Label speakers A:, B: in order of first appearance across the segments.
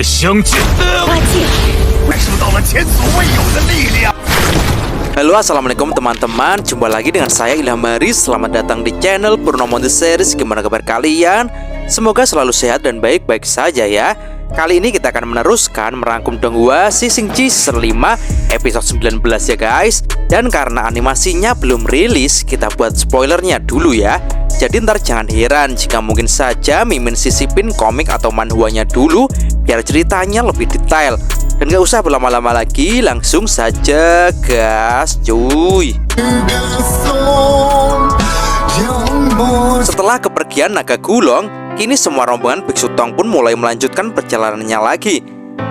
A: 相聚，感受到了前所未有的力量。
B: Halo, assalamualaikum teman-teman. Jumpa lagi dengan saya Ilham Haris. Selamat datang di channel Purnomo The Series. Gimana kabar kalian? Semoga selalu sehat dan baik-baik saja ya. Kali ini kita akan meneruskan merangkum Donghua Sisingji Season 5 episode 19 ya guys. Dan karena animasinya belum rilis, kita buat spoilernya dulu ya. Jadi ntar jangan heran jika mungkin saja Mimin sisipin komik atau manhwanya dulu biar ceritanya lebih detail. Dan gak usah berlama-lama lagi, langsung saja gas cuy. Setelah kepergian naga gulong, kini semua rombongan Biksu Tong pun mulai melanjutkan perjalanannya lagi.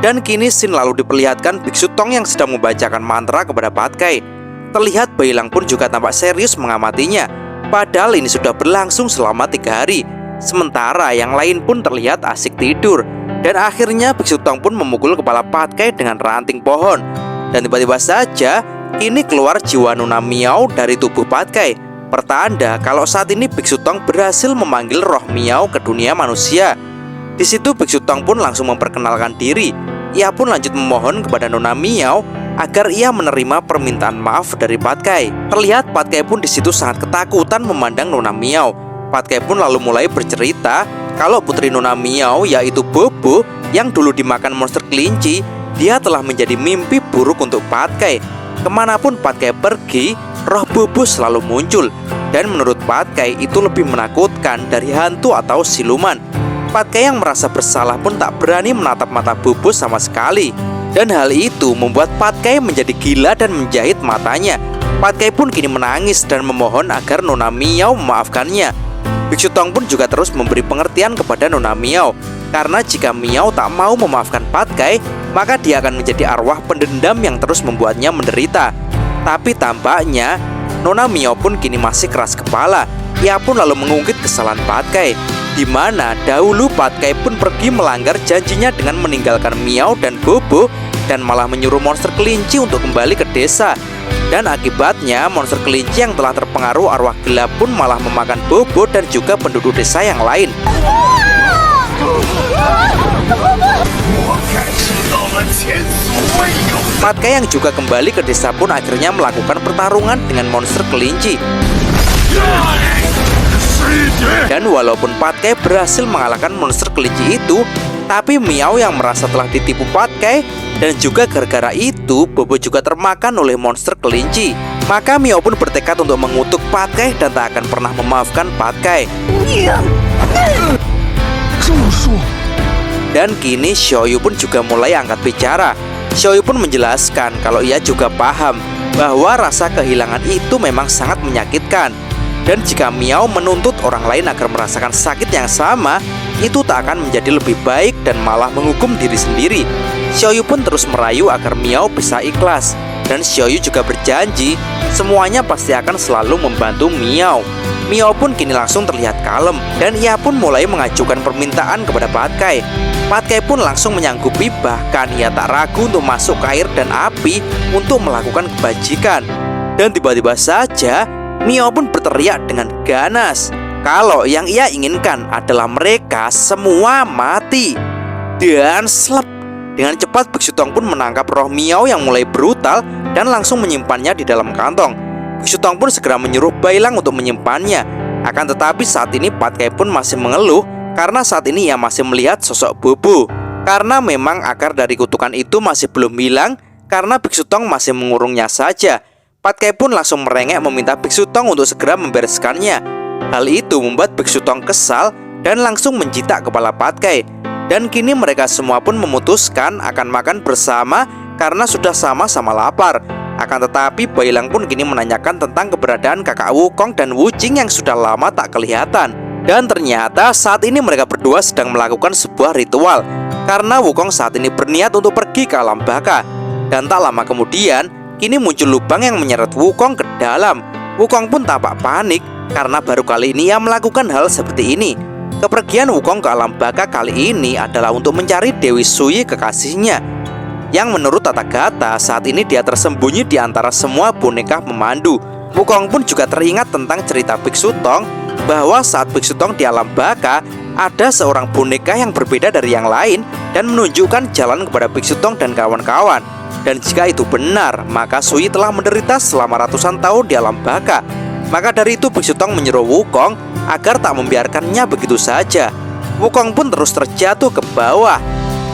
B: Dan kini scene lalu diperlihatkan Biksu Tong yang sedang membacakan mantra kepada Patkai. Terlihat Bailang pun juga tampak serius mengamatinya. Padahal ini sudah berlangsung selama 3 hari. Sementara yang lain pun terlihat asik tidur. Dan akhirnya Biksu Tong pun memukul kepala Patkai dengan ranting pohon. Dan tiba-tiba saja kini keluar jiwa Nona Miao dari tubuh Patkai. Pertanda kalau saat ini Biksu Tong berhasil memanggil roh Miao ke dunia manusia. Di situ Biksu Tong pun langsung memperkenalkan diri. Ia pun lanjut memohon kepada Nona Miao agar ia menerima permintaan maaf dari Patkai. Terlihat Patkai pun di situ sangat ketakutan memandang Nona Miao. Patkai pun lalu mulai bercerita kalau putri Nona Miao yaitu Bobo yang dulu dimakan monster kelinci, dia telah menjadi mimpi buruk untuk Patkai. Kemanapun Patkai pergi, roh Bobo selalu muncul. Dan menurut Patkai itu lebih menakutkan dari hantu atau siluman. Patkai yang merasa bersalah pun tak berani menatap mata Bobo sama sekali. Dan hal itu membuat Patkai menjadi gila dan menjahit matanya. Patkai pun kini menangis dan memohon agar Nona Miao memaafkannya. Biksu Tong pun juga terus memberi pengertian kepada Nona Miao. Karena jika Miao tak mau memaafkan Patkai, maka dia akan menjadi arwah pendendam yang terus membuatnya menderita. Tapi tampaknya Nona Miao pun kini masih keras kepala. Ia pun lalu mengungkit kesalahan Patkai, di mana dahulu Patkai pun pergi melanggar janjinya dengan meninggalkan Miao dan Bobo dan malah menyuruh monster kelinci untuk kembali ke desa. Dan akibatnya monster kelinci yang telah terpengaruh arwah gelap pun malah memakan Bobo dan juga penduduk desa yang lain. Patkai yang juga kembali ke desa pun akhirnya melakukan pertarungan dengan monster kelinci. Dan walaupun Patkai berhasil mengalahkan monster kelinci itu, tapi Miao yang merasa telah ditipu Patkai, dan juga gara-gara itu Bobo juga termakan oleh monster kelinci. Maka Miao pun bertekad untuk mengutuk Patkai dan tak akan pernah memaafkan Patkai. Dan kini Xiaoyu pun juga mulai angkat bicara. Xiaoyu pun menjelaskan kalau ia juga paham bahwa rasa kehilangan itu memang sangat menyakitkan. Dan jika Miao menuntut orang lain agar merasakan sakit yang sama, itu tak akan menjadi lebih baik dan malah menghukum diri sendiri. Xiaoyu pun terus merayu agar Miao bisa ikhlas. Dan Xiaoyu juga berjanji semuanya pasti akan selalu membantu Miao. Miao pun kini langsung terlihat kalem dan ia pun mulai mengajukan permintaan kepada Patkai. Patkai pun langsung menyanggupi, bahkan ia tak ragu untuk masuk ke air dan api untuk melakukan kebajikan. Dan tiba-tiba saja Miao pun berteriak dengan ganas kalau yang ia inginkan adalah mereka semua mati. Dan slep, dengan cepat Biksu Tong pun menangkap roh Miao yang mulai brutal dan langsung menyimpannya di dalam kantong. Biksu Tong pun segera menyuruh Bailang untuk menyimpannya. Akan tetapi saat ini Patkai pun masih mengeluh karena saat ini ia masih melihat sosok Bobo. Karena memang akar dari kutukan itu masih belum hilang, karena Biksu Tong masih mengurungnya saja. Patkai pun langsung merengek meminta Biksu Tong untuk segera membereskannya. Hal itu membuat Biksu Tong kesal dan langsung mencitak kepala Patkai. Dan kini mereka semua pun memutuskan akan makan bersama karena sudah sama-sama lapar. Akan tetapi Bailang pun kini menanyakan tentang keberadaan kakak Wukong dan Wuqing yang sudah lama tak kelihatan. Dan ternyata saat ini mereka berdua sedang melakukan sebuah ritual, karena Wukong saat ini berniat untuk pergi ke alam baka. Dan tak lama kemudian kini muncul lubang yang menyeret Wukong ke dalam. Wukong pun tampak panik karena baru kali ini ia melakukan hal seperti ini. Kepergian Wukong ke alam baka kali ini adalah untuk mencari Dewi Sui kekasihnya, yang menurut Tathagata saat ini dia tersembunyi di antara semua boneka pemandu. Wukong pun juga teringat tentang cerita Biksu Tong bahwa saat Biksu Tong di alam baka, ada seorang boneka yang berbeda dari yang lain dan menunjukkan jalan kepada Biksu Tong dan kawan-kawan. Dan jika itu benar, maka Sui telah menderita selama ratusan tahun di alam baka. Maka dari itu Biksu Tong menyuruh Wukong agar tak membiarkannya begitu saja. Wukong pun terus terjatuh ke bawah.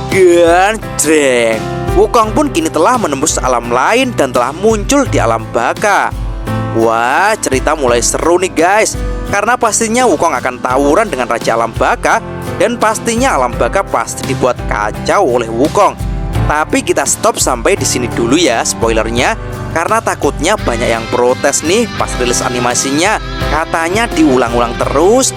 B: Gandreng. Wukong pun kini telah menembus alam lain dan telah muncul di alam baka. Wah, cerita mulai seru nih guys. Karena pastinya Wukong akan tawuran dengan Raja Alam Baka. Dan pastinya alam baka pasti dibuat kacau oleh Wukong. Tapi kita stop sampai di sini dulu ya spoilernya. Karena takutnya banyak yang protes nih pas rilis animasinya. Katanya diulang-ulang terus.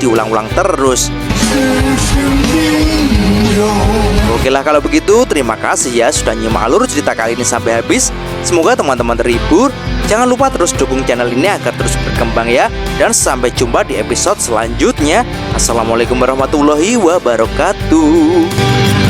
B: Oke lah kalau begitu, terima kasih ya sudah nyimak alur cerita kali ini sampai habis. Semoga teman-teman terhibur. Jangan lupa terus dukung channel ini agar terus berkembang ya. Dan sampai jumpa di episode selanjutnya. Assalamualaikum warahmatullahi wabarakatuh.